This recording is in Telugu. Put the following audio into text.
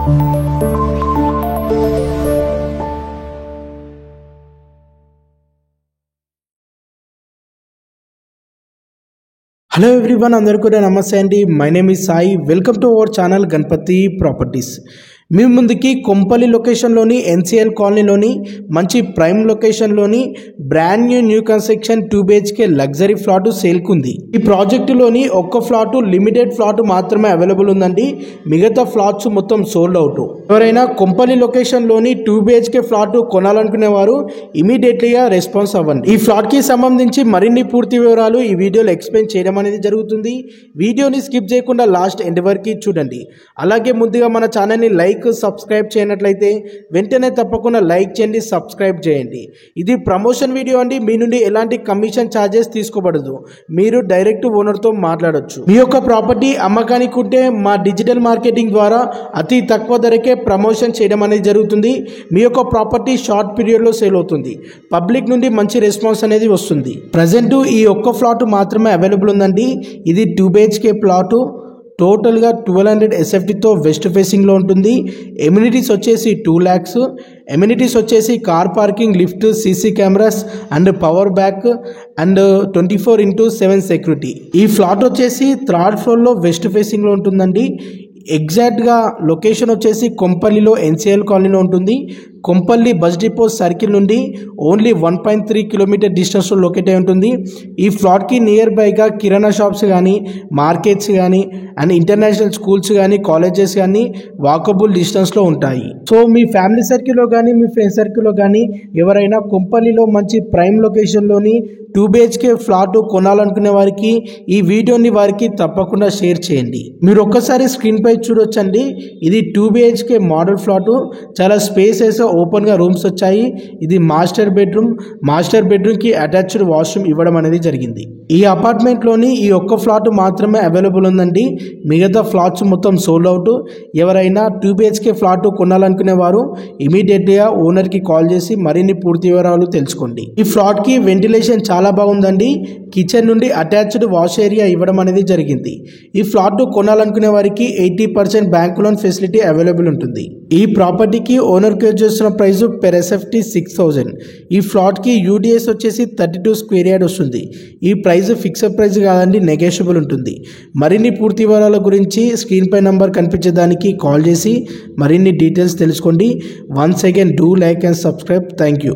హలో ఎవ్రీవన్, అందరికీ కూడా నమస్తే అండి. My name is Sai. Welcome to our channel Ganapati properties. మీ ముందుకి కొంపల్లి లొకేషన్లోని ఎన్సిఎల్ కాలనీలోని మంచి ప్రైమ్ లొకేషన్లోని brand new construction 2 BHK luxury flat సేల్కుంది. ఈ ప్రాజెక్టులోని ఒక్క ఫ్లాట్ లిమిటెడ్ ఫ్లాట్ మాత్రమే అవైలబుల్ ఉందండి. మిగతా ఫ్లాట్స్ మొత్తం సోల్డ్ అవుట్. ఎవరైనా కొంపల్లి లొకేషన్లోని 2 BHK ఫ్లాట్ కొనాలనుకునే వారు ఇమీడియట్లీగా రెస్పాన్స్ అవ్వండి. ఈ ఫ్లాట్కి సంబంధించి మరిన్ని పూర్తి వివరాలు ఈ వీడియోలో ఎక్స్ప్లెయిన్ చేయడం అనేది జరుగుతుంది. వీడియోని స్కిప్ చేయకుండా లాస్ట్ ఎండ్ వరకు చూడండి. అలాగే ముందుగా మన ఛానల్ని లైక్ సబ్స్క్రైబ్ చేయనట్లయితే వెంటనే తప్పకుండా లైక్ చేయండి, సబ్స్క్రైబ్ చేయండి. ఇది ప్రమోషన్ వీడియో అండి. మీ నుండి ఎలాంటి కమిషన్ ఛార్జెస్ తీసుకోబడదు. మీరు డైరెక్ట్ ఓనర్తో మాట్లాడొచ్చు. మీ యొక్క ప్రాపర్టీ అమ్మకానికి ఉంటే మా డిజిటల్ మార్కెటింగ్ ద్వారా అతి తక్కువ ధరకే ప్రమోషన్ చేయడం అనేది జరుగుతుంది. మీ యొక్క ప్రాపర్టీ షార్ట్ పీరియడ్లో సేల్ అవుతుంది. పబ్లిక్ నుండి మంచి రెస్పాన్స్ అనేది వస్తుంది. ప్రజెంట్ ఈ ఒక్క ఫ్లాట్ మాత్రమే అవైలబుల్ ఉందండి. ఇది 2 BHK ప్లాటు. టోటల్గా 1200 SFTతో వెస్ట్ ఫేసింగ్లో ఉంటుంది. ఎమ్యూనిటీస్ వచ్చేసి 2 lakhs. ఎమ్యూనిటీస్ వచ్చేసి car parking, lift, CC cameras and power back and 24/7 security. ఈ ఫ్లాట్ వచ్చేసి 3rd ఫ్లోర్లో వెస్ట్ ఫేసింగ్లో ఉంటుందండి. ఎగ్జాక్ట్గా లొకేషన్ వచ్చేసి కొంపల్లిలో ఎన్సిఎల్ కాలనీలో ఉంటుంది. కొంపల్లి బస్ డిపో సర్కిల్ నుండి ఓన్లీ 1.3 కిలోమీటర్ డిస్టెన్స్లో లొకేట్ అయి ఉంటుంది. ఈ ఫ్లాట్కి నియర్ బైగా కిరాణా షాప్స్ కానీ, మార్కెట్స్ కానీ అండ్ ఇంటర్నేషనల్ స్కూల్స్ కానీ, కాలేజెస్ కానీ వాకబుల్ డిస్టెన్స్లో ఉంటాయి. సో మీ ఫ్యామిలీ సర్కిల్లో కానీ, మీ ఫ్రెండ్ సర్కిల్లో కానీ ఎవరైనా కొంపల్లిలో మంచి ప్రైమ్ లొకేషన్లోని 2 BHK ఫ్లాట్ కొనాలనుకునే వారికి ఈ వీడియోని వారికి తప్పకుండా షేర్ చేయండి. మీరు ఒక్కసారి స్క్రీన్ పై చూడొచ్చండి. ఇది 2 BHK మోడల్ ఫ్లాటు. చాలా స్పేసెస్, ఓపెన్గా రూమ్స్ వచ్చాయి. ఇది మాస్టర్ బెడ్రూమ్కి అటాచ్డ్ వాష్రూమ్ ఇవ్వడం అనేది జరిగింది. ఈ అపార్ట్మెంట్లోని ఈ ఒక్క ఫ్లాట్ మాత్రమే అవైలబుల్ ఉందండి. మిగతా ఫ్లాట్స్ మొత్తం సోల్డ్ అవుట్. ఎవరైనా 2 BHK ఫ్లాట్ కొనాలనుకునే వారు ఇమీడియట్గా ఓనర్కి కాల్ చేసి మరిన్ని పూర్తి వివరాలు తెలుసుకోండి. ఈ ఫ్లాట్కి వెంటిలేషన్ చాలా బాగుందండి. కిచెన్ నుండి అటాచ్డ్ వాష్ ఏరియా ఇవ్వడం అనేది జరిగింది. ఈ ఫ్లాట్ కొనాలనుకునే వారికి 80% బ్యాంక్ లోన్ ఫెసిలిటీ అవైలబుల్ ఉంటుంది. ఈ ప్రాపర్టీకి ఓనర్కి వచ్చేసిన ప్రైస్ పెర్ SFT 6000. ఈ ఫ్లాట్కి UDS వచ్చేసి 32 స్క్వేర్ యార్డ్ వస్తుంది. ఈ ప్రైస్ ఫిక్స్డ్ ప్రైస్ కాదండి, నెగోషియబుల్ ఉంటుంది. మరిన్ని పూర్తి వివరాల గురించి స్క్రీన్ పై నంబర్ కనిపించేదానికి కాల్ చేసి మరిన్ని డీటెయిల్స్ తెలుసుకోండి. Once again do like and subscribe. Thank you.